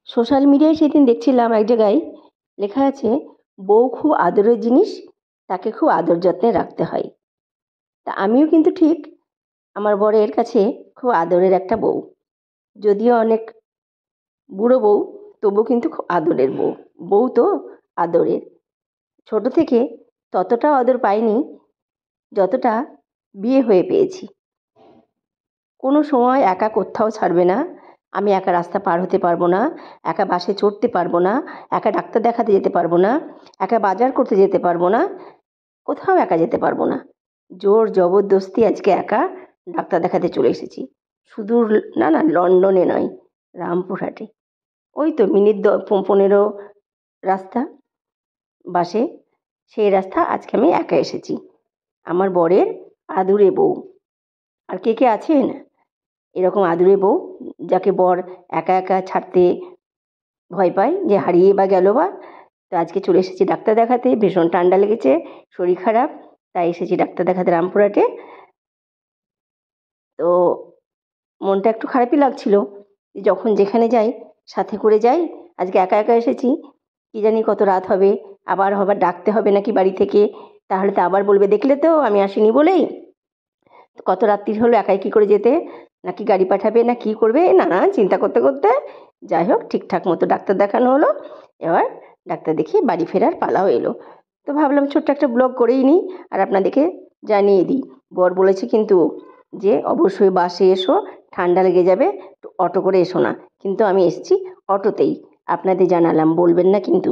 Social মিডিয়ায় সেদিন দেখছিলাম এক জায়গায় লেখা আছে, বউ খুব আদরের জিনিস, তাকে খুব আদর যত্নে রাখতে হয়। তা আমিও কিন্তু ঠিক আমার বরের কাছে খুব আদরের একটা বউ। যদিও অনেক বুড়ো বউ, তবু কিন্তু খুব আদরের বউ। বউ তো আদরের। ছোট থেকে ততটা আদর পাইনি যতটা বিয়ে হয়ে পেয়েছি। কোনো সময় একা কোথাও ছাড়বে না, আমি একা রাস্তা পার হতে পারবো না, একা বাসে চড়তে পারবো না, একা ডাক্তার দেখাতে যেতে পারবো না, একা বাজার করতে যেতে পারবো না, কোথাও একা যেতে পারবো না। জোর জবরদস্তি আজকে একা ডাক্তার দেখাতে চলে এসেছি। সুদূর না, না, লন্ডনে নয়, রামপুরহাটে। ওই তো মিনিট 15 রাস্তা বাসে। সেই রাস্তা আজকে আমি একা এসেছি, আমার বরের আদুরে বউ। আর কে কে আছেন এরকম আদুরে বউ, যাকে বর একা একা ছাড়তে ভয় পায়, যে হারিয়ে বা গেল বা? তো আজকে চলে এসেছি ডাক্তার দেখাতে, ভীষণ ঠান্ডা লেগেছে, শরীর খারাপ, তাই এসেছি ডাক্তার দেখাতে রামপুরহাটে। তো মনটা একটু খারাপই লাগছিল, যখন যেখানে যাই সাথে করে যাই। আজকে একা একা এসেছি, কি জানি কত রাত হবে, আবার ডাকতে হবে নাকি বাড়ি থেকে, তাহলে তো আবার বলবে দেখলে তো আমি আসিনি বলেই। কত রাত্রি হলো, একাই কী করে যেতে, নাকি গাড়ি পাঠাবে না কি করবে, নানান চিন্তা করতে করতে যাই হোক ঠিকঠাক মতো ডাক্তার দেখানো হলো। এবার ডাক্তার দেখিয়ে বাড়ি ফেরার পালাও এলো। তো ভাবলাম ছোট্ট একটা ব্লগ করেই নিই আর আপনাদেরকে জানিয়ে দিই। বর বলেছে কিন্তু যে অবশ্যই বাসে এসো, ঠান্ডা লেগে যাবে, অটো করে এসো না। কিন্তু আমি এসেছি অটোতেই, আপনাদের জানালাম, বলবেন না কিন্তু।